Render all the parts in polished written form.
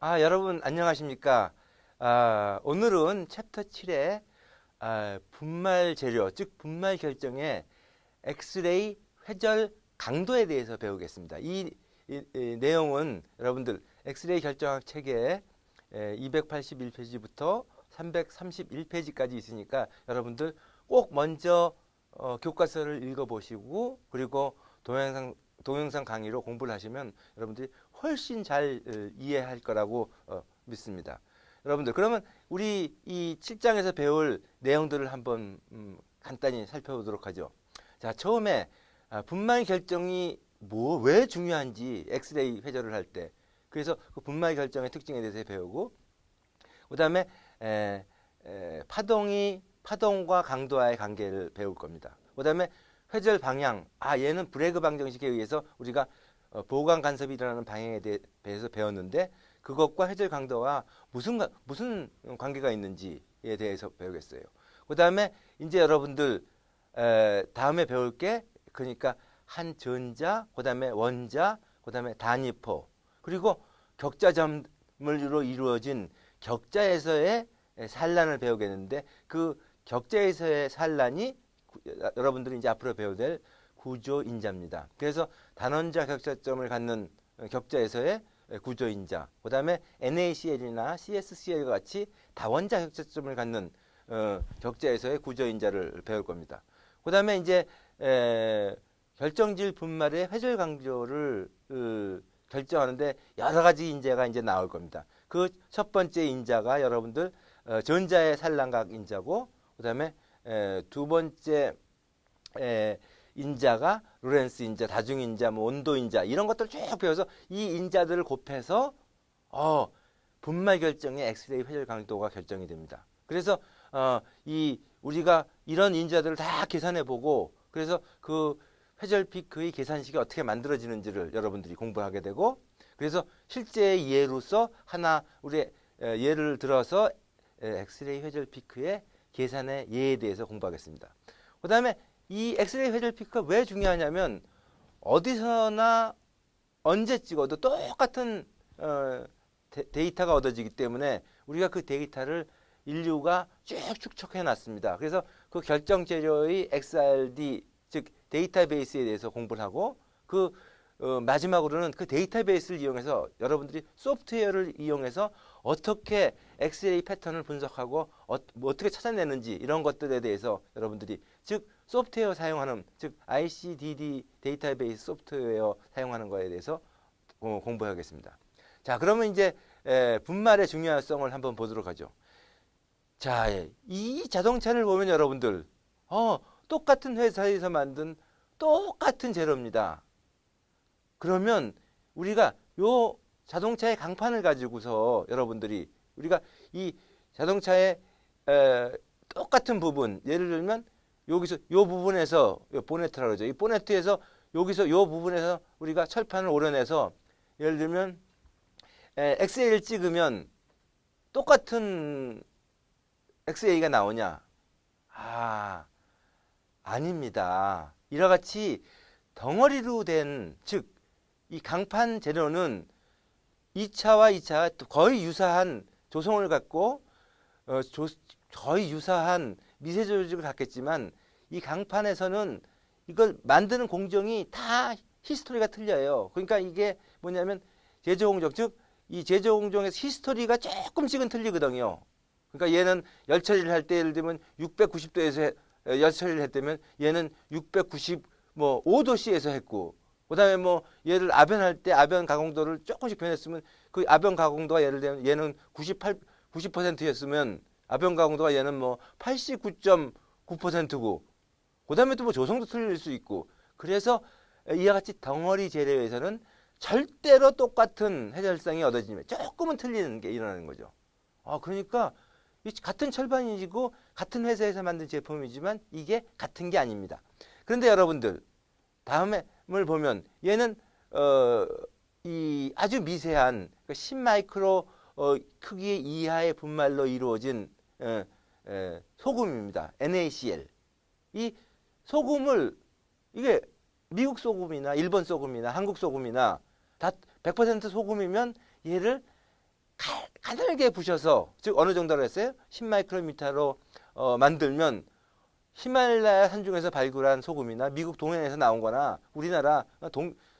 여러분 안녕하십니까? 오늘은 챕터 7의 분말 재료, 즉 분말 결정의 엑스레이 회절 강도에 대해서 배우겠습니다. 이 내용은 여러분들 엑스레이 결정학 책에 281페이지부터 331페이지까지 있으니까 여러분들 꼭 먼저 교과서를 읽어보시고 그리고 동영상 강의로 공부를 하시면 여러분들이 훨씬 잘 이해할 거라고 믿습니다. 여러분들 그러면 우리 이 7장에서 배울 내용들을 한번 간단히 살펴보도록 하죠. 자, 처음에 분말 결정이 왜 중요한지 엑스레이 회절을 할 때, 그래서 그 분말 결정의 특징에 대해서 배우고, 그 다음에 파동과 강도와의 관계를 배울 겁니다. 그 다음에 회절 방향, 얘는 브레그 방정식에 의해서 우리가 보강 간섭이 일어나는 방향에 대해서 배웠는데 그것과 회절 강도와 무슨 관계가 있는지에 대해서 배우겠어요. 그 다음에 이제 여러분들 다음에 배울 게 그러니까 한 전자, 그 다음에 원자, 그 다음에 단위포, 그리고 격자점으로 이루어진 격자에서의 산란을 배우겠는데 그 격자에서의 산란이 여러분들이 이제 앞으로 배워야 될 구조인자입니다. 그래서 단원자 격자점을 갖는 격자에서의 구조인자, 그 다음에 NaCl이나 CsCl과 같이 다원자 격자점을 갖는 격자에서의 구조인자를 배울 겁니다. 그 다음에 이제 결정질 분말의 회절 강조를 결정하는데 여러 가지 인자가 이제 나올 겁니다. 그 첫 번째 인자가 여러분들 전자의 산란각 인자고, 그 다음에 두 번째 인자가 로렌스 인자, 다중 인자, 온도 인자 이런 것들 쭉 배워서 이 인자들을 곱해서 분말 결정의 엑스레이 회절 강도가 결정이 됩니다. 그래서 우리가 이런 인자들을 다 계산해 보고 그래서 그 회절 피크의 계산식이 어떻게 만들어지는지를 여러분들이 공부하게 되고, 그래서 실제 예로서 우리 예를 들어서 엑스레이 회절 피크의 계산의 예에 대해서 공부하겠습니다. 그 다음에 이 엑스레이 회절 피크가 왜 중요하냐면 어디서나 언제 찍어도 똑같은 데이터가 얻어지기 때문에 우리가 그 데이터를 인류가 쭉 축적해 놨습니다. 그래서 그 결정 재료의 XRD, 즉 데이터베이스에 대해서 공부를 하고 마지막으로는 그 데이터베이스를 이용해서 여러분들이 소프트웨어를 이용해서 어떻게 엑스레이 패턴을 분석하고 어떻게 찾아내는지 이런 것들에 대해서 여러분들이 즉 소프트웨어 사용하는 즉 ICDD 데이터베이스 소프트웨어 사용하는 거에 대해서 공부하겠습니다. 자, 그러면 이제 분말의 중요성을 한번 보도록 하죠. 자, 이 자동차를 보면 여러분들 똑같은 회사에서 만든 똑같은 재료입니다. 그러면 우리가 요 자동차의 강판을 가지고서 여러분들이 우리가 이 자동차의 똑같은 부분, 예를 들면 여기서 요 부분에서 보네트라고 그러죠. 이 보네트에서 여기서 요 부분에서 우리가 철판을 오려내서 예를 들면 엑스레이를 찍으면 똑같은 엑스레이가 나오냐? 아닙니다. 이와 같이 덩어리로 된, 즉 이 강판 재료는 2차와 2차 거의 유사한 조성을 갖고 거의 유사한 미세 조직을 갖겠지만 이 강판에서는 이걸 만드는 공정이 다 히스토리가 틀려요. 그러니까 이게 뭐냐면 제조 공정, 즉 이 제조 공정에서 히스토리가 조금씩은 틀리거든요. 그러니까 얘는 열 처리를 할 때 예를 들면 690도에서 열 처리를 했다면 얘는 695도씨에서 했고, 그다음에 얘를 아변할 때 아변 가공도를 조금씩 변했으면 그 아변 가공도가 예를 들면 얘는 90%였으면 아변 가공도가 얘는 89.9%고, 그다음에 또 조성도 틀릴 수 있고, 그래서 이와 같이 덩어리 재료에서는 절대로 똑같은 해결성이 얻어지면 조금은 틀리는 게 일어나는 거죠. 그러니까 같은 철판이고 같은 회사에서 만든 제품이지만 이게 같은 게 아닙니다. 그런데 여러분들 다음을 보면 얘는 이 아주 미세한 10마이크로 크기 이하의 분말로 이루어진 소금입니다. NaCl. 이 소금을 이게 미국 소금이나 일본 소금이나 한국 소금이나 다 100% 소금이면 얘를 가늘게 부셔서, 즉 어느 정도로 했어요? 10마이크로미터로 만들면 히말라야 산중에서 발굴한 소금이나 미국 동해안에서 나온 거나 우리나라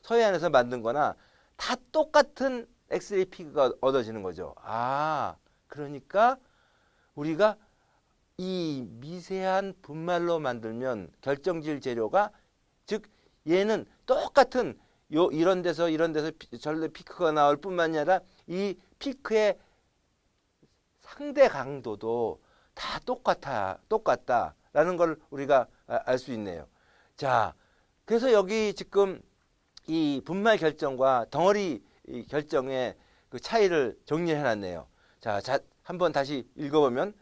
서해안에서 만든 거나 다 똑같은 엑스레이 피크가 얻어지는 거죠. 아, 그러니까 우리가 이 미세한 분말로 만들면 결정질 재료가, 즉 얘는 똑같은 이런 데서 절대 피크가 나올 뿐만이 아니라 이 피크의 상대 강도도 다 똑같다라는 걸 우리가 알 수 있네요. 자, 그래서 여기 지금 이 분말 결정과 덩어리 결정의 그 차이를 정리해 놨네요. 자, 한번 다시 읽어보면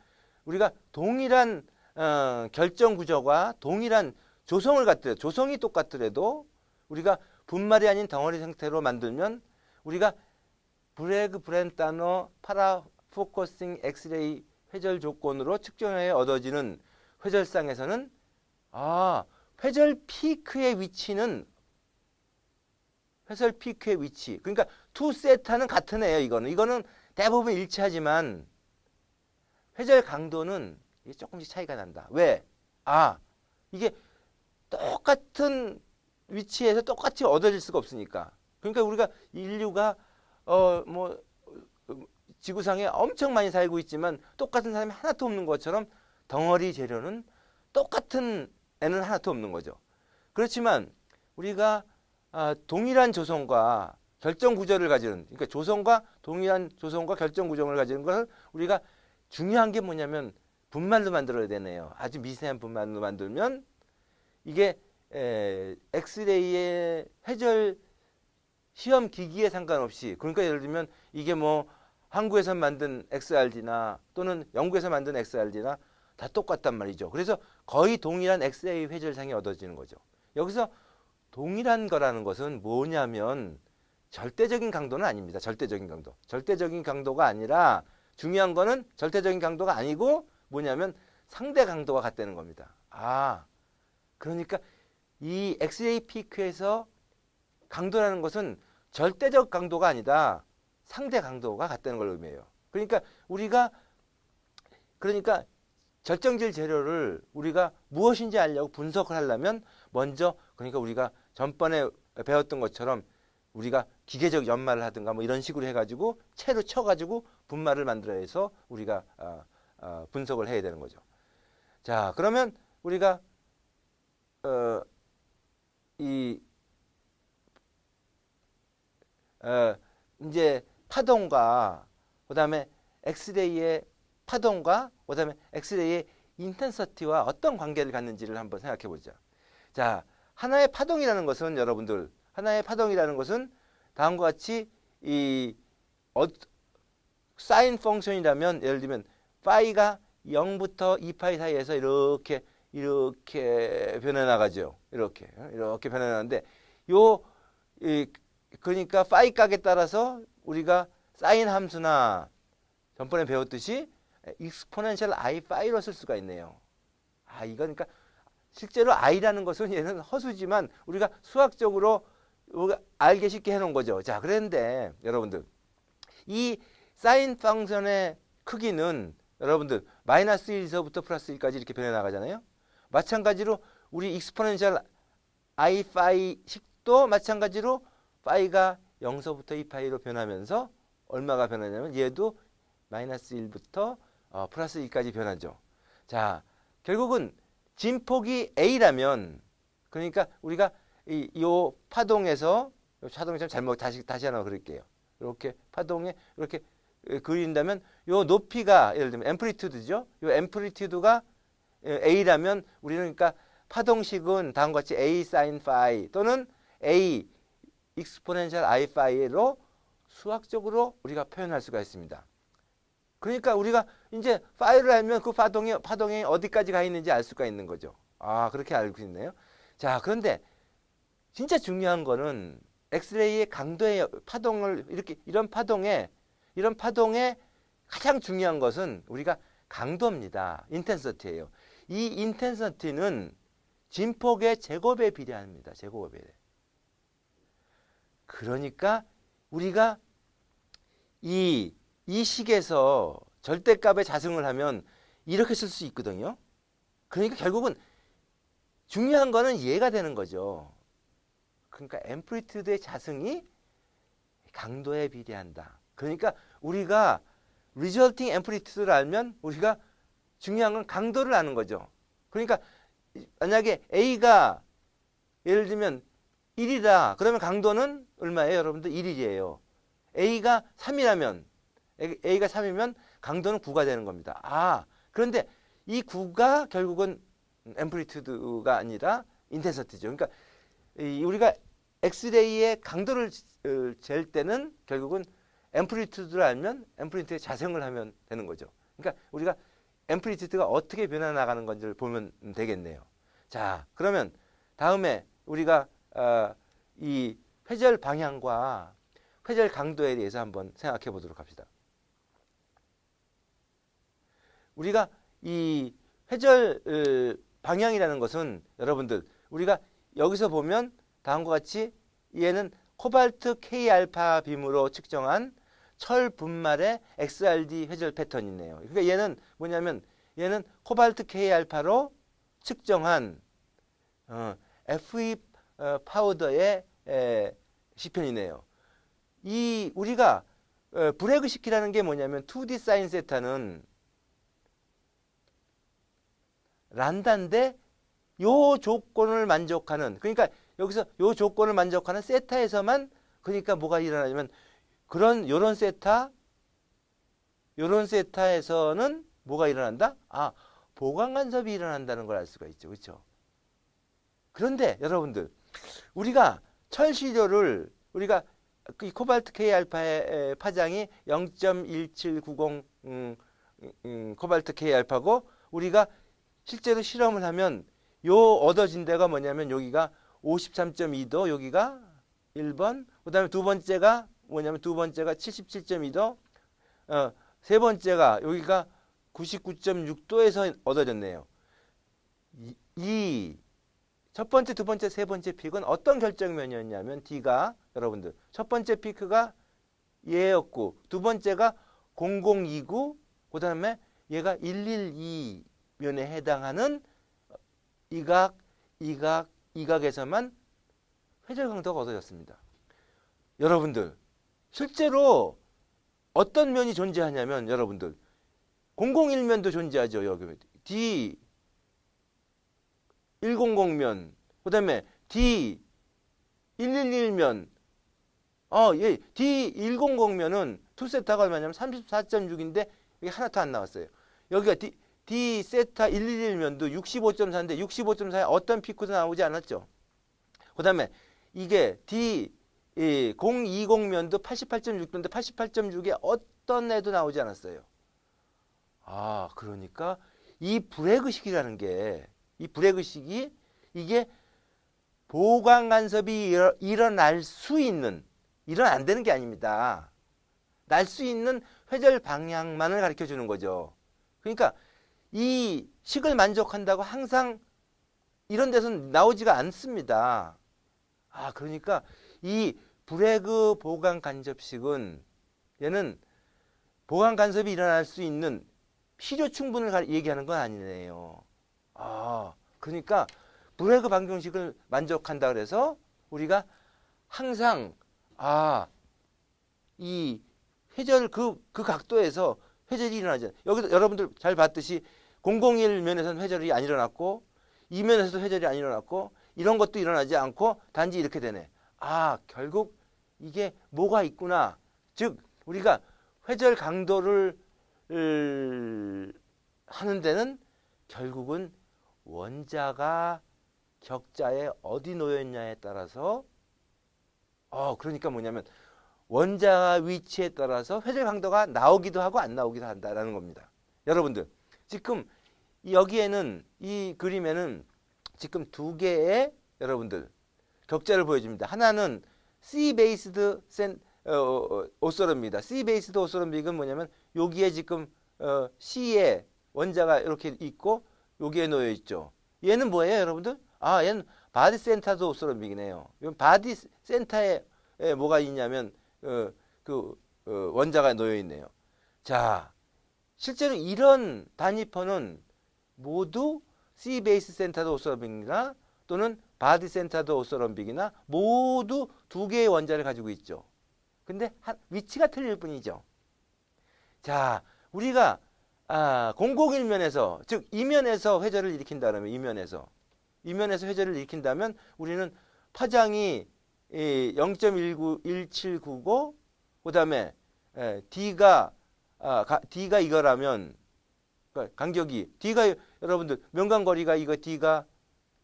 우리가 동일한 결정 구조가 동일한 조성이 똑같더라도 우리가 분말이 아닌 덩어리 형태로 만들면 우리가 브레그 브렌타너 파라포커싱 엑스레이 회절 조건으로 측정해 얻어지는 회절상에서는 회절 피크의 위치, 그러니까 투 세타는 같은 애예요. 이거는 대부분 일치하지만 회절 강도는 조금씩 차이가 난다. 왜? 이게 똑같은 위치에서 똑같이 얻어질 수가 없으니까. 그러니까 우리가 인류가 지구상에 엄청 많이 살고 있지만 똑같은 사람이 하나도 없는 것처럼 덩어리 재료는 똑같은 애는 하나도 없는 거죠. 그렇지만 우리가 동일한 조성과 결정 구조를 가지는, 그러니까 동일한 조성과 결정 구조를 가지는 것을 우리가 중요한 게 뭐냐면 분말로 만들어야 되네요. 아주 미세한 분말로 만들면 이게 엑스레이의 회절 시험 기기에 상관없이, 그러니까 예를 들면 이게 뭐 한국에서 만든 XRD나 또는 영국에서 만든 XRD나 다 똑같단 말이죠. 그래서 거의 동일한 엑스레이 회절상이 얻어지는 거죠. 여기서 동일한 거라는 것은 뭐냐면 절대적인 강도는 아닙니다. 절대적인 강도가 아니라 중요한 거는 절대적인 강도가 아니고 뭐냐면 상대 강도가 같다는 겁니다. 그러니까 이 엑스레이 피크에서 강도라는 것은 절대적 강도가 아니다. 상대 강도가 같다는 걸 의미해요. 그러니까 결정질 재료를 우리가 무엇인지 알려고 분석을 하려면 먼저, 그러니까 우리가 전번에 배웠던 것처럼 우리가 기계적 연말을 하든가 뭐 이런 식으로 해가지고 채로 쳐가지고 분말을 만들어서 우리가 분석을 해야 되는 거죠. 자, 그러면 우리가 이제 파동과 그다음에 엑스레이의 파동과 그다음에 엑스레이의 인텐서티와 어떤 관계를 갖는지를 한번 생각해 보죠. 자, 하나의 파동이라는 것은 다음과 같이 사인 펑션이라면 예를 들면 파이가 0부터 2파이 사이에서 이렇게 변해 나가죠. 이렇게 변해 나가는데 그러니까 파이 값에 따라서 우리가 사인 함수나 전번에 배웠듯이 익스포넨셜 i 파이로 쓸 수가 있네요. 그러니까 실제로 i라는 것은 얘는 허수지만 우리가 수학적으로 알기 쉽게 해놓은 거죠. 자, 그런데 여러분들 이 사인 펑션의 크기는 여러분들 마이너스 1에서부터 플러스 1까지 이렇게 변해 나가잖아요. 마찬가지로 우리 익스포넨셜 i 파이식도 마찬가지로 파이가 0서부터 2파이로 변하면서 얼마가 변하냐면 얘도 마이너스 1부터 플러스 1까지 변하죠. 자, 결국은 진폭이 A라면, 그러니까 우리가 이 파동에서 좀 잘못 다시 하나 그릴게요. 이렇게 파동에 이렇게 그린다면 요 높이가 예를 들면 앰플리튜드죠. 요 앰플리튜드가 A라면 우리는 그러니까 파동식은 다음과 같이 A sin phi 또는 A 익스포넨셜 I 파이로 수학적으로 우리가 표현할 수가 있습니다. 그러니까 우리가 이제 파이를 알면 그 파동이 어디까지 가 있는지 알 수가 있는 거죠. 그렇게 알고 있네요. 자, 그런데 진짜 중요한 거는 엑스레이의 강도의 파동을 이런 파동에 가장 중요한 것은 우리가 강도입니다. 인텐서티예요. 이 인텐서티는 진폭의 제곱에 비례합니다. 제곱에 비례. 그러니까 우리가 이 이 식에서 절대값의 자승을 하면 이렇게 쓸 수 있거든요. 그러니까 결국은 중요한 거는 이해가 되는 거죠. 그러니까 앰플리튜드의 자승이 강도에 비례한다. 그러니까 우리가 resulting amplitude를 알면 우리가 중요한 건 강도를 아는 거죠. 그러니까 만약에 A가 예를 들면 1이다. 그러면 강도는 얼마예요? 여러분들 1이에요. A가 3이라면 A가 3이면 강도는 9가 되는 겁니다. 아, 그런데 이 9가 결국은 앰플리튜드가 아니라 인텐서티죠. 그러니까 우리가 엑스레이의 강도를 잴 때는 결국은 앰플리튜드를 알면 앰플리튜드의 자생을 하면 되는 거죠. 그러니까 우리가 앰플리튜드가 어떻게 변해 나가는 건지를 보면 되겠네요. 자, 그러면 다음에 우리가 이 회절 방향과 회절 강도에 대해서 한번 생각해 보도록 합시다. 우리가 이 회절 방향이라는 것은 여러분들 우리가 여기서 보면 다음과 같이 얘는 코발트 K알파 빔으로 측정한 철 분말의 XRD 회절 패턴이네요. 그러니까 얘는 뭐냐면 얘는 코발트 K알파로 측정한 FE 파우더의 시편이네요. 이 우리가 브레그 시키라는 게 뭐냐면 2D 사인 세타는 란다인데 요 조건을 만족하는, 그러니까 여기서 요 조건을 만족하는 세타에서만 그러니까 뭐가 일어나냐면 그런 요런 세타에서는 뭐가 일어난다? 아, 보강 간섭이 일어난다는 걸 알 수가 있죠. 그렇죠? 그런데 여러분들 우리가 철시료를 우리가 이 코발트 K 알파의 파장이 0.1790 코발트 K 알파고 우리가 실제로 실험을 하면 요 얻어진 데가 뭐냐면 여기가 53.2도, 여기가 1번, 그 다음에 두 번째가 뭐냐면 두 번째가 77.2도, 세 번째가 여기가 99.6도에서 얻어졌네요. 이 첫 번째, 두 번째, 세 번째 픽은 어떤 결정면이었냐면 D가 여러분들 첫 번째 피크가 얘였고 두 번째가 0029, 그 다음에 얘가 112면에 해당하는 이각에서만 회절 강도가 얻어졌습니다. 여러분들 실제로 어떤 면이 존재하냐면 여러분들 001면도 존재하죠. 여기 D 100면, 그 다음에 D 111면, 예, D 100면은 투 세타가 얼마냐면 34.6인데 여기 하나 더 안 나왔어요. 여기가 D 세타 111면도 65.4인데 65.4에 어떤 피크도 나오지 않았죠. 그 다음에 이게 D 020면도 88.6도인데 88.6에 어떤 애도 나오지 않았어요. 아, 그러니까 이 브레그식이라는 게 이 브레그식이 이게 보강 간섭이 일어날 수 있는, 일어나 안 되는 게 아닙니다. 날 수 있는 회절 방향만을 가르쳐 주는 거죠. 그러니까 이 식을 만족한다고 항상 이런 데서는 나오지가 않습니다. 아, 그러니까 이 브레그 보강 간접식은 얘는 보강 간섭이 일어날 수 있는 필요 충분을 얘기하는 건 아니네요. 아, 그러니까 브레그 방정식을 만족한다 그래서 우리가 항상 이 회절 그 각도에서 회절이 일어나죠. 여기도 여러분들 잘 봤듯이 001면에서는 회절이 안 일어났고 2면에서도 회절이 안 일어났고 이런 것도 일어나지 않고 단지 이렇게 되네. 아, 결국 이게 뭐가 있구나. 즉 우리가 회절 강도를 하는 데는 결국은 원자가 격자에 어디 놓였냐에 따라서 그러니까 뭐냐면 원자 위치에 따라서 회절 강도가 나오기도 하고 안 나오기도 한다라는 겁니다. 여러분들 지금 여기에는 이 그림에는 지금 두 개의 여러분들 격자를 보여줍니다. 하나는 C 베이스드 오소럼입니다. C 베이스드 오소럼빅은 뭐냐면 여기에 지금 C에 원자가 이렇게 있고 여기에 놓여 있죠. 얘는 뭐예요, 여러분들? 아, 얘는 바디 센터드 오소럼빅이네요. 바디 센터에 뭐가 있냐면 원자가 놓여 있네요. 자, 실제로 이런 단위퍼는 모두 C 베이스 센터드 오소럼빅이나 또는 바디 센터드 오소럼빅이나 모두 두 개의 원자를 가지고 있죠. 근데 위치가 틀릴 뿐이죠. 자, 우리가 001면에서 즉 이면에서 회전을 일으킨다면 이면에서 회전을 일으킨다면 우리는 파장이 0.1799 그다음에 D가 이거라면 그러니까 간격이 D가 여러분들 면광거리가 이거 D가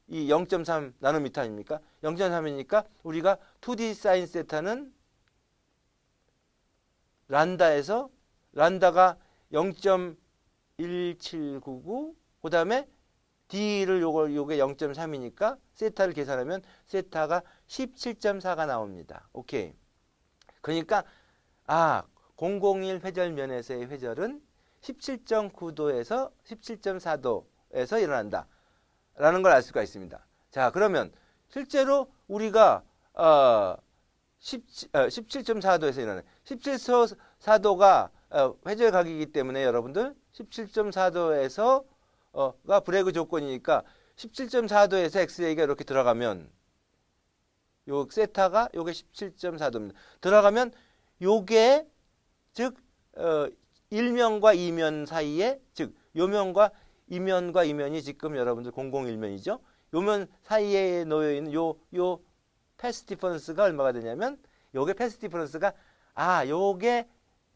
이 0.3 나노미터 아닙니까? 0.3이니까 우리가 2D 사인 세타는 란다에서 란다가 0.1799 그다음에 D를 요게 0.3이니까 세타를 계산하면 세타가 17.4가 나옵니다. 오케이. 그러니까 001 회절면에서의 회절은 17.9도에서 17.4도에서 일어난다. 라는 걸 알 수가 있습니다. 자, 그러면 실제로 우리가 17.4도에서 일어나는 17.4도가 회절각이기 때문에 여러분들 17.4도에서 가 브레그 조건이니까 17.4도에서 엑스레이가 이렇게 들어가면 요 세타가 요게 17.4도입니다. 들어가면 요게 즉 1면과 2면 사이에 즉 요면과 이면과 이면이 지금 여러분들 001면이죠. 요면 사이에 놓여 있는 요 패스 디퍼런스가 얼마가 되냐면 요게 패스 디퍼런스가 요게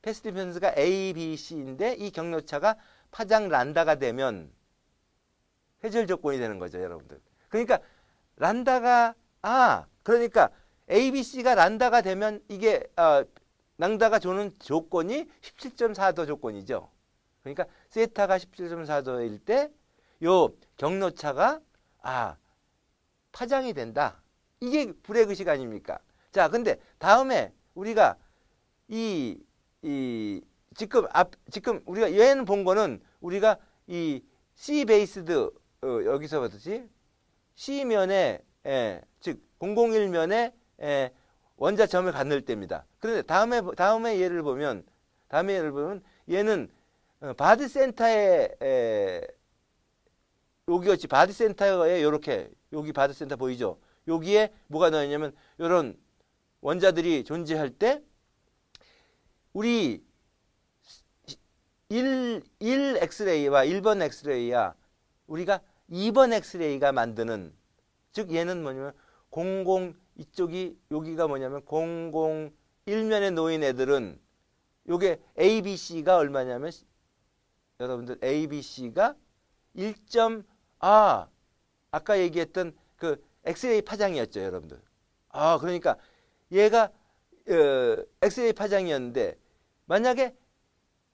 패스 디퍼런스가 A, B, C인데 이 경로차가 파장 란다가 되면 회절 조건이 되는 거죠, 여러분들. 그러니까 란다가 그러니까 A, B, C가 란다가 되면 이게 란다가 주는 조건이 17.4도 조건이죠. 그러니까 세타가 17.4도일 때 요 경로차가 파장이 된다. 이게 불의 의식 아닙니까? 자, 근데 다음에 우리가 지금 우리가 얘는 본 거는 우리가 이 C 베이스드 여기서 봤듯이 C면에 즉 001면에 원자점을 갖는 때입니다. 그런데 다음에 예를 보면 얘는 바디 센터에 여기였지. 바디 센터에 요렇게 여기 바디 센터 보이죠? 여기에 뭐가 나오냐면 이런 원자들이 존재할 때 우리 1 엑스레이와 1번 엑스레이야 우리가 2번 엑스레이가 만드는 즉 얘는 뭐냐면 00 이쪽이 여기가 뭐냐면 001면에 놓인 애들은 요게 ABC가 얼마냐면 여러분들 ABC가 1. 아까 얘기했던 그 엑스레이 파장이었죠, 여러분들. 그러니까 얘가 엑스레이 파장이었는데 만약에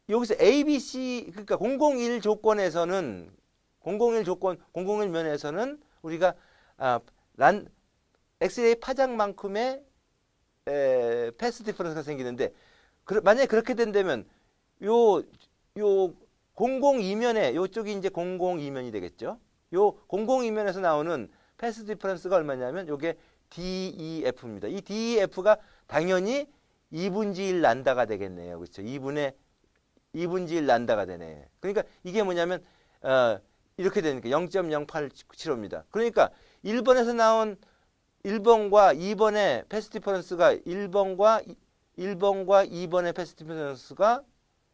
여기서 ABC 그러니까 001 조건에서는 001면에서는 우리가 엑스레이 파장만큼의 패스 디퍼런스가 생기는데 만약에 그렇게 된다면 요 002면에 요쪽이 이제 002면이 되겠죠. 요 002면에서 나오는 패스 디퍼런스가 얼마냐면 요게 DEF입니다. 이 DEF가 당연히 2분의 1 란다가 되겠네요. 그렇죠? 2분의 1 란다가 되네. 그러니까 이게 뭐냐면 이렇게 되니까 0.0875입니다. 그러니까 1번에서 나온 1번과 2번의 패스 디퍼런스가 1번과 2번의 패스 디퍼런스가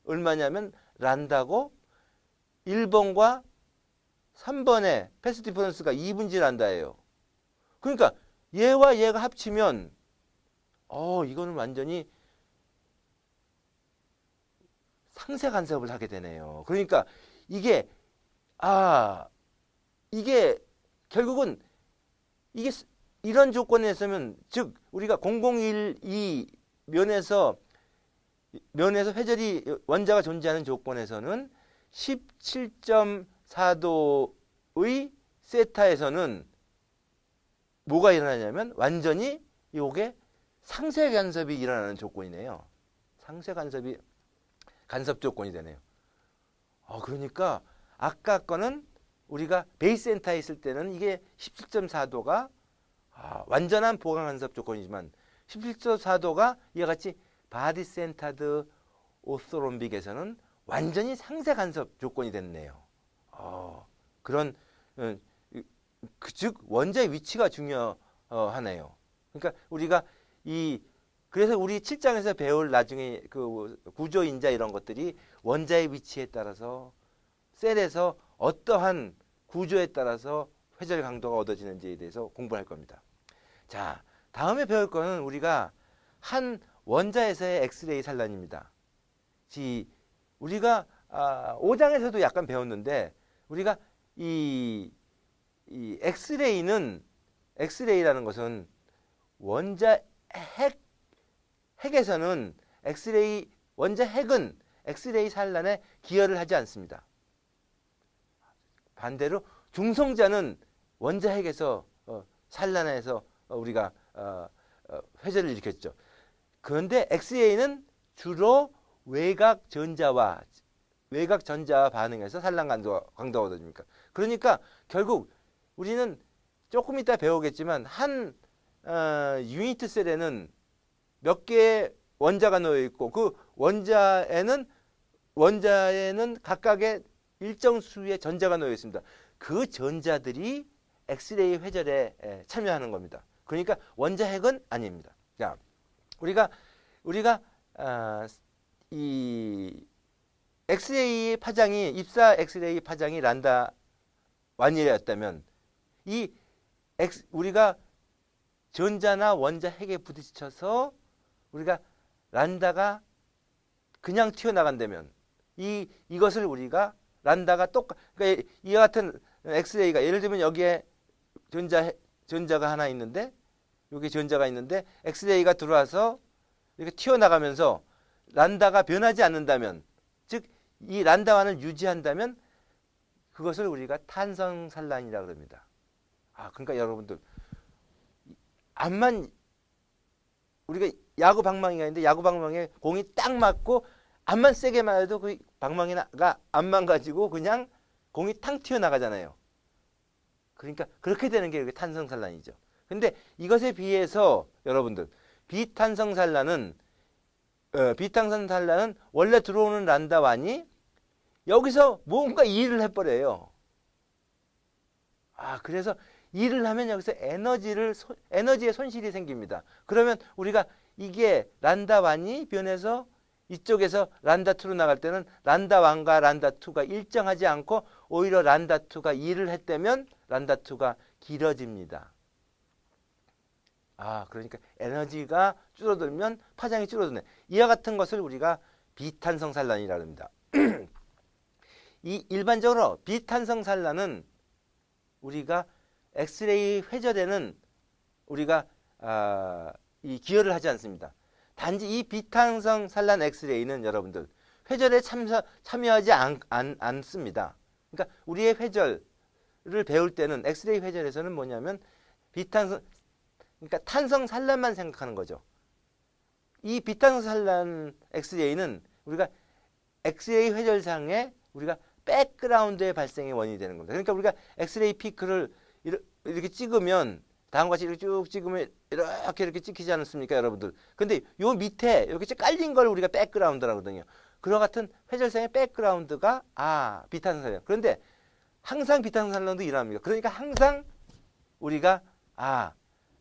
얼마냐면 란다고 1번과 3번의 패스 디퍼런스가 2분의 1 란다예요. 그러니까 얘와 얘가 합치면 이거는 완전히 상세 간섭을 하게 되네요. 그러니까 이게 결국은 이게 이런 조건에서는 즉 우리가 001이 면에서 회절이 원자가 존재하는 조건에서는 17.4도의 세타에서는 뭐가 일어나냐면 완전히 요게 상세 간섭이 일어나는 조건이네요. 상세 간섭이 간섭 조건이 되네요. 그러니까 아까 거는 우리가 베이스 센터에 있을 때는 이게 17.4도가 완전한 보강 간섭 조건이지만 17.4도가 이와 같이 바디 센터드 오스트롬빅에서는 완전히 상세 간섭 조건이 됐네요. 그런 즉 원자의 위치가 중요하네요. 그러니까 우리가 그래서 우리 7장에서 배울 나중에 그 구조인자 이런 것들이 원자의 위치에 따라서 셀에서 어떠한 구조에 따라서 회절 강도가 얻어지는지에 대해서 공부할 겁니다. 자, 다음에 배울 거는 우리가 한 원자에서의 엑스레이 산란입니다. 우리가 5장에서도 약간 배웠는데 우리가 이 엑스레이라는 것은 원자 핵에서는 원자 핵은 엑스레이 산란에 기여를 하지 않습니다. 반대로 중성자는 원자 핵에서 산란해서 우리가 회절을 일으켰죠. 그런데 엑스레이는 주로 외곽 전자와 반응해서 산란 강도가 얻어집니까? 그러니까 결국 우리는 조금 이따 배우겠지만 한 유니트 셀에는 몇 개의 원자가 놓여 있고 그 원자에는 각각의 일정 수의 전자가 놓여 있습니다. 그 전자들이 엑스레이 회절에 참여하는 겁니다. 그러니까 원자 핵은 아닙니다. 자, 우리가 이 엑스레이 파장이 입사 엑스레이 파장이 란다 완이었다면 우리가 전자나 원자 핵에 부딪혀서 우리가 란다가 그냥 튀어나간다면 이것을 우리가 란다가 그러니까 이와 같은 엑스레이가 예를 들면 여기에 전자가 하나 있는데 여기 전자가 있는데 엑스레이가 들어와서 이렇게 튀어나가면서 란다가 변하지 않는다면 즉 이 란다완을 유지한다면 그것을 우리가 탄성산란이라고 합니다. 그러니까 여러분들 우리가 야구 방망이가 있는데 야구 방망이에 공이 딱 맞고 암만 세게 맞아도 그 방망이가 안 망가지고 그냥 공이 탕 튀어나가잖아요. 그러니까 그렇게 되는 게 탄성산란이죠. 근데 이것에 비해서 여러분들 비탄성산란은 원래 들어오는 란다완이 여기서 뭔가 일을 해버려요. 그래서 일을 하면 여기서 에너지의 손실이 생깁니다. 그러면 우리가 이게 란다완이 변해서 이쪽에서 란다2로 나갈 때는 란다1과 란다2가 일정하지 않고 오히려 란다2가 일을 했다면 란다2가 길어집니다. 그러니까 에너지가 줄어들면 파장이 줄어드네. 이와 같은 것을 우리가 비탄성산란이라고 합니다. 일반적으로 비탄성산란은 우리가 엑스레이 회절에는 우리가 기여를 하지 않습니다. 단지 이 비탄성산란 엑스레이는 여러분들 회절에 참여하지 않습니다. 그러니까 우리의 회절을 배울 때는 엑스레이 회절에서는 뭐냐면 그러니까 탄성산란만 생각하는 거죠. 이 비탄성산란 엑스레이는 우리가 엑스레이 회절상에 우리가 백그라운드의 발생의 원인이 되는 겁니다. 그러니까 우리가 엑스레이 피크를 이렇게 찍으면 다음과 같이 이렇게 쭉 찍으면 이렇게 찍히지 않습니까, 여러분들? 근데 요 밑에 이렇게 깔린 걸 우리가 백그라운드라고 하거든요. 그와 같은 회절상의 백그라운드가 비탄성산란. 그런데 항상 비탄성산란도 일어납니다. 그러니까 항상 우리가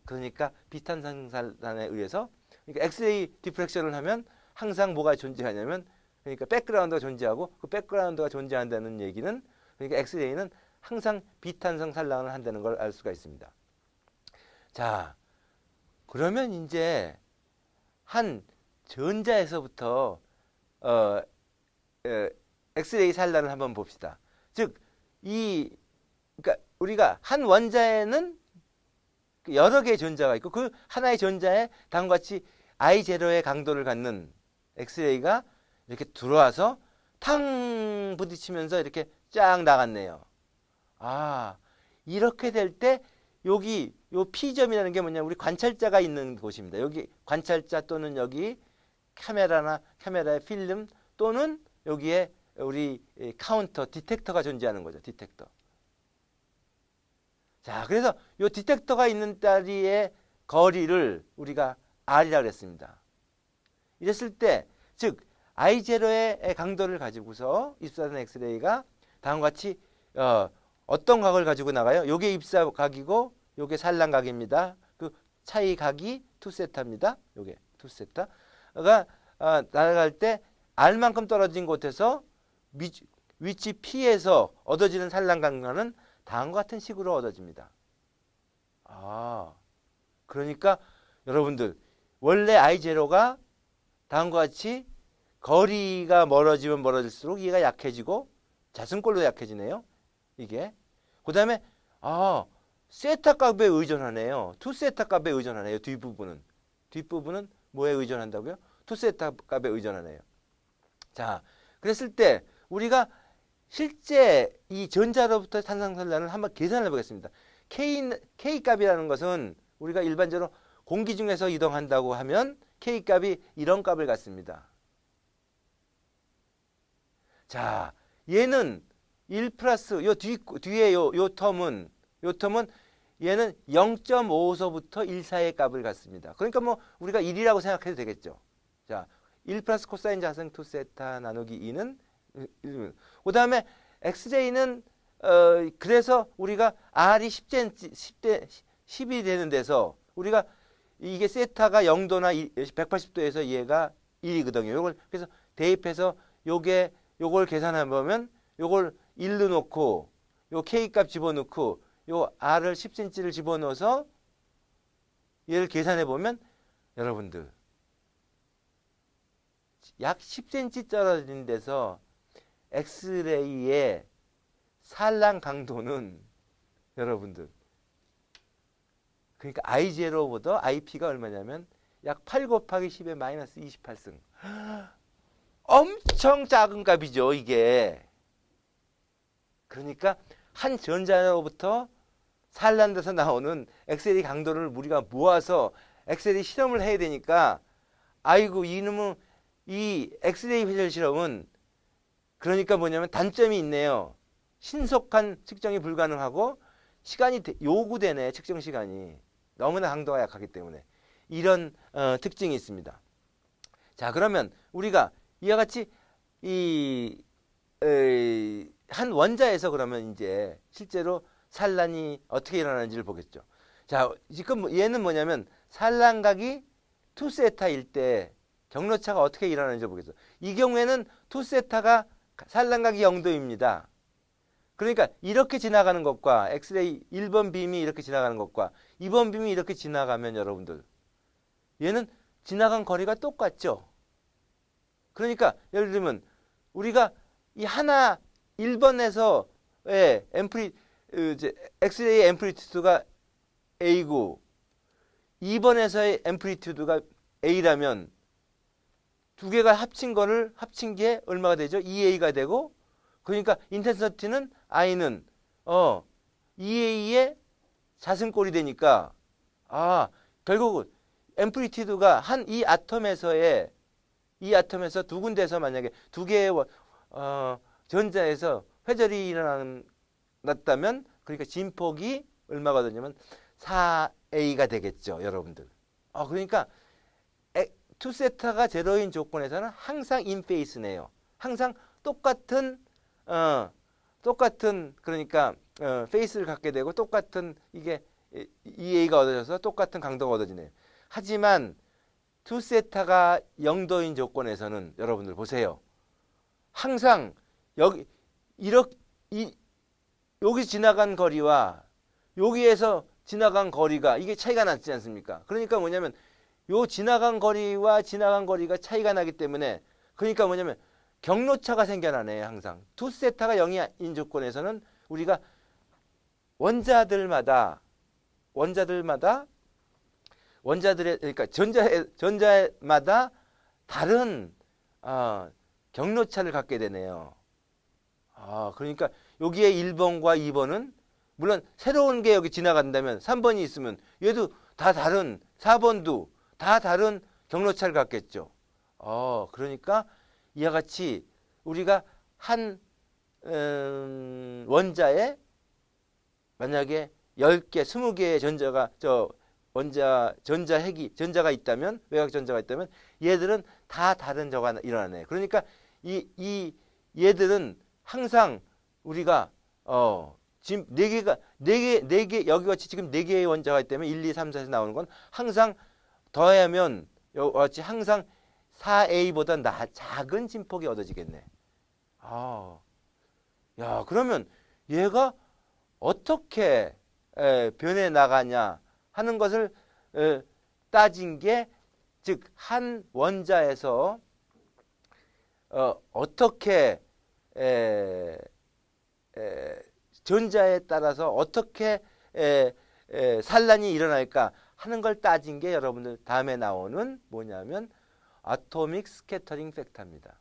그러니까 비탄성산란에 의해서 그러니까 엑스레이 디프렉션을 하면 항상 뭐가 존재하냐면 그러니까 백그라운드가 존재하고 그 백그라운드가 존재한다는 얘기는 그러니까 엑스레이는 항상 비탄성산란을 한다는 걸 알 수가 있습니다. 자, 그러면 이제 한 전자에서부터 엑스레이 산란을 한번 봅시다. 즉, 그러니까 우리가 한 원자에는 여러 개의 전자가 있고 그 하나의 전자에 다음과 같이 I0의 강도를 갖는 엑스레이가 이렇게 들어와서 탕 부딪히면서 이렇게 쫙 나갔네요. 이렇게 될 때 여기 요 P점이라는 게 뭐냐, 우리 관찰자가 있는 곳입니다. 여기 관찰자 또는 여기 카메라의 필름 또는 여기에 우리 카운터, 디텍터가 존재하는 거죠. 디텍터. 자, 그래서 요 디텍터가 있는 다리의 거리를 우리가 R이라고 했습니다. 이랬을 때, 즉 I0의 강도를 가지고서 입사하는 엑스레이가 다음과 같이 어떤 각을 가지고 나가요? 요게 입사각이고 요게 산란각입니다. 그 차이 각이 2세타입니다. 요게 2세타가 날아갈 때 R만큼 떨어진 곳에서 위치 P에서 얻어지는 산란각과는 다음과 같은 식으로 얻어집니다. 그러니까 여러분들 원래 I0가 다음과 같이 거리가 멀어지면 멀어질수록 얘가 약해지고 자승꼴로 약해지네요. 이게. 그 다음에 세타 값에 의존하네요. 2세타 값에 의존하네요. 뒷부분은 뭐에 의존한다고요? 2세타 값에 의존하네요. 자, 그랬을 때 우리가 실제 이 전자로부터 탄성산란을 한번 계산해 보겠습니다. K 값이라는 것은 우리가 일반적으로 공기 중에서 이동한다고 하면 K 값이 이런 값을 갖습니다. 자, 얘는 1 플러스 뒤에 요 텀은 얘는 0.5서부터 1 사이의 값을 갖습니다. 그러니까 뭐 우리가 1이라고 생각해도 되겠죠. 자, 1 플러스 코사인 자승 2세타 나누기 2는 1. 그 다음에 XJ는 그래서 우리가 R이 10이 되는 데서 우리가 이게 세타가 0도나 180도에서 얘가 1이거든요. 요걸 그래서 대입해서 요걸 계산해 보면 요걸 1로 놓고 요 K 값 집어넣고 요 R을 10cm를 집어넣어서 얘를 계산해 보면 여러분들 약 10cm 떨어진 데서 엑스레이의 산란 강도는 여러분들 그러니까 I0보다 IP가 얼마냐면 약 8 곱하기 10의 마이너스 28승. 엄청 작은 값이죠, 이게. 그러니까 한 전자로부터 산란돼서 나오는 엑스레이 강도를 우리가 모아서 엑스레이 실험을 해야 되니까 아이고 이놈은 이 엑스레이 회절 실험은 그러니까 뭐냐면 단점이 있네요. 신속한 측정이 불가능하고 시간이 요구되네. 측정 시간이 너무나 강도가 약하기 때문에 이런 특징이 있습니다. 자, 그러면 우리가 이와 같이 한 원자에서 그러면 이제 실제로 산란이 어떻게 일어나는지를 보겠죠. 자, 지금 얘는 뭐냐면 산란각이 2세타일 때 경로차가 어떻게 일어나는지 보겠죠. 이 경우에는 2세타가 산란각이 0도입니다. 그러니까 이렇게 지나가는 것과 엑스레이 1번 빔이 이렇게 지나가는 것과 2번 빔이 이렇게 지나가면 여러분들 얘는 지나간 거리가 똑같죠. 그러니까 예를 들면 우리가 이 하나 1번에서 엑스레이의 앰플리튜드가 A고 2번에서의 앰플리튜드가 A라면 두 개가 합친 게 얼마가 되죠? 2A가 되고 그러니까 인텐서티는 I는 2A의 자승꼴이 되니까 결국 앰플리튜드가 한 이 아톰에서 두 군데에서 만약에 두 개의 전자에서 회절이 일어났다면 그러니까 진폭이 얼마가 되냐면 4A가 되겠죠, 여러분들. 그러니까 2세타가 제로인 조건에서는 항상 인페이스네요. 항상 똑같은 그러니까 페이스를 갖게 되고 똑같은 이게 2A가 얻어져서 똑같은 강도가 얻어지네요. 하지만 2세타가 0도인 조건에서는 여러분들 보세요. 항상 여기 지나간 거리와 여기에서 지나간 거리가 이게 차이가 났지 않습니까? 그러니까 뭐냐면 요 지나간 거리와 지나간 거리가 차이가 나기 때문에 그러니까 뭐냐면 경로차가 생겨나네. 항상 2세타가 0인 조건에서는 우리가 원자들의 그러니까 전자마다 다른 경로차를 갖게 되네요. 그러니까 여기에 1번과 2번은 물론 새로운 게 여기 지나간다면 3번이 있으면 얘도 다 다른 4번도 다 다른 경로차를 갖겠죠. 그러니까 이와 같이 우리가 한 원자에 만약에 10개, 20개의 전자가 전자가 있다면, 외곽 전자가 있다면 얘들은 다 다른 저가 일어나네. 그러니까 얘들은 항상 우리가 지금 네 개 여기 같이 지금 네 개의 원자가 있다면 1, 2, 3, 4에서 나오는 건 항상 더하면 여기 같이 항상 4A보다 작은 진폭이 얻어지겠네. 야, 그러면 얘가 어떻게 변해 나가냐 하는 것을 따진 게, 즉 한 원자에서 어떻게 전자에 따라서 어떻게 산란이 일어날까 하는 걸 따진 게 여러분들 다음에 나오는 뭐냐면 아토믹 스캐터링 팩터입니다.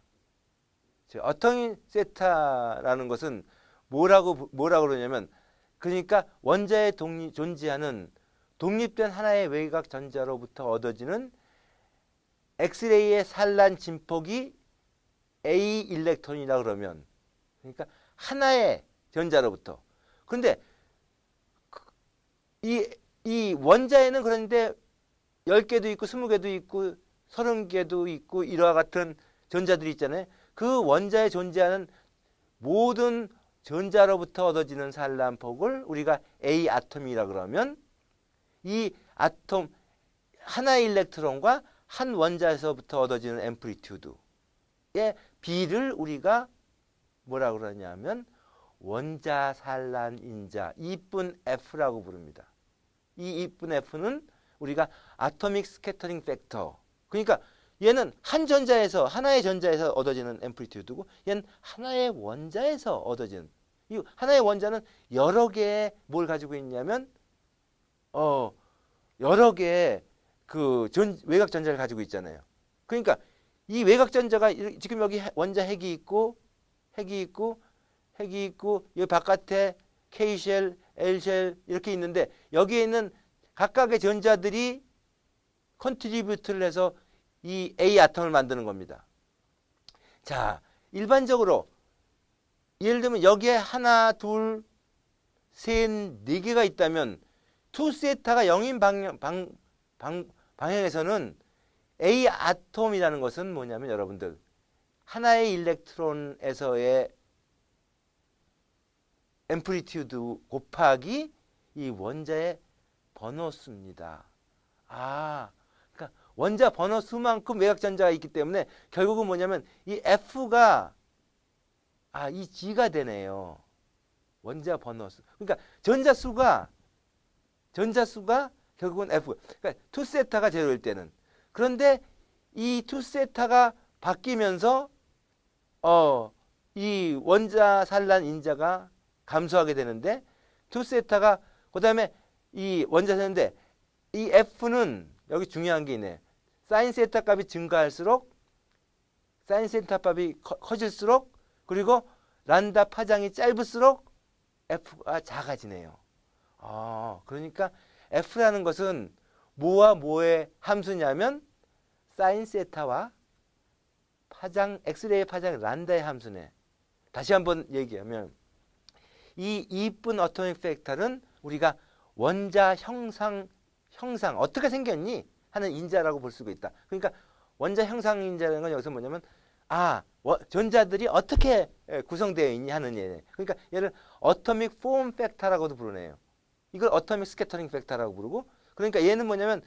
아토믹 세타라는 것은 뭐라고 그러냐면, 그러니까 원자에 존재하는 독립된 하나의 외곽 전자로부터 얻어지는 엑스레이의 산란 진폭이 A 일렉트론이라 그러면, 그러니까 하나의 전자로부터. 그런데 이 원자에는 그런데 10개도 있고 20개도 있고 30개도 있고 이와 같은 전자들이 있잖아요. 그 원자에 존재하는 모든 전자로부터 얻어지는 산란폭을 우리가 A 아톰이라 그러면, 이 아톰 하나의 일렉트론과 한 원자에서부터 얻어지는 앰플리튜드의 비를 우리가 뭐라 그러냐면 원자 산란 인자 E분 F라고 부릅니다. 이 E분 F는 우리가 아토믹 스캐터링 팩터, 그러니까 얘는 하나의 전자에서 얻어지는 앰플리튜드고, 얘는 하나의 원자에서 얻어지는, 이 하나의 원자는 여러 개의 뭘 가지고 있냐면 여러 개의 그 외곽 전자를 가지고 있잖아요. 그러니까 이 외곽 전자가 지금 여기 원자 핵이 있고 여기 바깥에 K쉘, L쉘 이렇게 있는데, 여기에 있는 각각의 전자들이 컨트리뷰트를 해서 이 A 아톰을 만드는 겁니다. 자, 일반적으로 예를 들면 여기에 하나, 둘, 셋, 네 개가 있다면 2세타가 0인 방향에서는 A 아톰이라는 것은 뭐냐면, 여러분들 하나의 일렉트론에서의 앰플리튜드 곱하기 이 원자의 번호수입니다. 그러니까 원자 번호수만큼 외곽 전자가 있기 때문에 결국은 뭐냐면 이 F가 이 G가 되네요. 원자 번호수. 그러니까 전자수가 결국은 F. 그러니까 2세타가 제로일 때는. 그런데 이 2세타가 바뀌면서 이 원자 산란 인자가 감소하게 되는데, 2세타가 그다음에 이 원자 산인데, 이 F는 여기 중요한 게 있네. 사인 세타 값이 증가할수록, 사인 세타 값이 커질수록, 그리고 란다 파장이 짧을수록 F가 작아지네요. 그러니까 F라는 것은 뭐와 뭐의 함수냐면 사인 세타와 엑스레이 파장 란다의 함수네. 다시 한번 얘기하면 이 E분 어토믹 팩터는 우리가 원자 형상 어떻게 생겼니 하는 인자라고 볼 수가 있다. 그러니까 원자 형상 인자라는 건 여기서 뭐냐면 전자들이 어떻게 구성되어 있니 하는 얘네. 그러니까 얘를 어토믹 폼 팩터라고도 부르네요. 이걸 어토믹 스캐터링 팩터라고 부르고, 그러니까 얘는 뭐냐면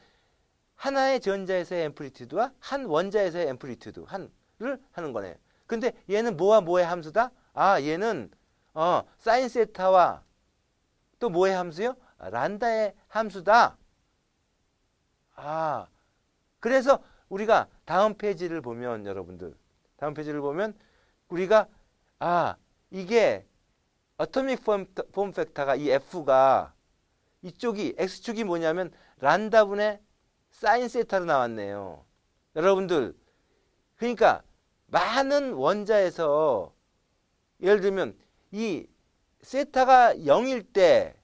하나의 전자에서의 앰플리튜드와 한 원자에서의 앰플리튜드를 하는 거네요. 근데 얘는 뭐와 뭐의 함수다? 얘는 사인 세타와 또 뭐의 함수요? 란다의 함수다. 그래서 우리가 다음 페이지를 보면, 여러분들 다음 페이지를 보면 우리가 이게 어토믹 폼 팩터가 이 F가 이쪽이 X축이 뭐냐면 란다분의 사인 세타로 나왔네요. 여러분들, 그러니까 많은 원자에서 예를 들면 이 세타가 0일 때,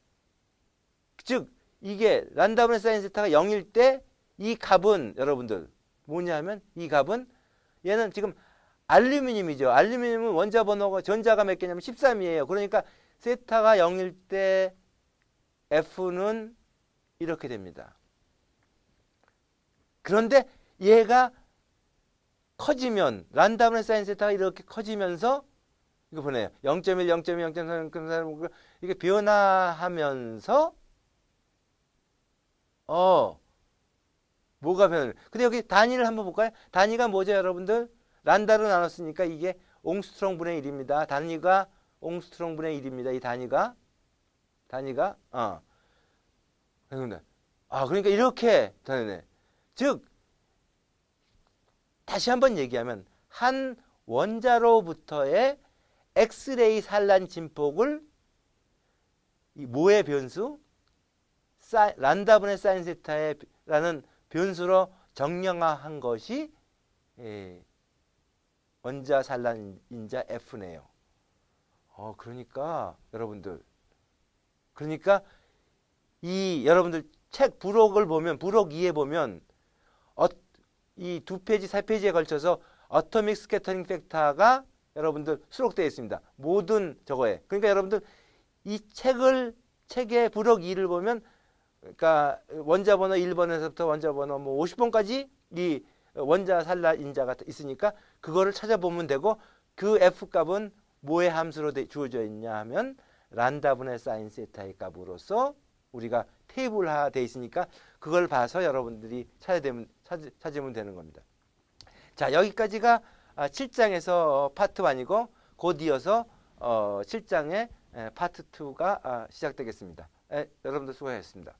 즉 이게 란다분의 사인 세타가 0일 때 이 값은 여러분들 뭐냐면, 이 값은 얘는 지금 알루미늄이죠. 알루미늄은 원자 번호가 전자가 몇 개냐면 13이에요. 그러니까 세타가 0일 때 F는 이렇게 됩니다. 그런데 얘가 커지면 란다브의 사인 세타가 이렇게 커지면서 이거 보네요. 0.1, 0.2, 0.3, 0.3 이게 변화하면서 뭐가 변해? 근데 여기 단위를 한번 볼까요? 단위가 뭐죠, 여러분들? 란다로 나눴으니까 이게 옹스트롱 분의 1입니다. 단위가 옹스트롱 분의 1입니다. 이 단위가 그러니까 이렇게 되네. 즉 다시 한번 얘기하면 한 원자로부터의 엑스레이 산란 진폭을 이 뭐의 변수? 란다분의 사인 세타라는 변수로 정량화한 것이 원자 산란인자 F네요. 그러니까 여러분들 이 여러분들 책 부록을 보면 부록 2에 보면 이 2페이지, 4페이지에 걸쳐서 어토믹 스캐터링 팩터가 여러분들 수록되어 있습니다. 모든 저거에. 그러니까 여러분들 이 책의 부록 2를 보면 그러니까 원자 번호 1번에서부터 원자 번호 뭐 50번까지 이 원자 산란 인자가 있으니까 그거를 찾아보면 되고 그 F 값은 뭐의 함수로 주어져 있냐 하면 란다분의 사인 세타의 값으로서 우리가 테이블화 돼 있으니까 그걸 봐서 여러분들이 찾으면 되는 겁니다. 자, 여기까지가 7장에서 파트 1이고 곧 이어서 7장의 파트 2가 시작되겠습니다. 여러분들 수고하셨습니다.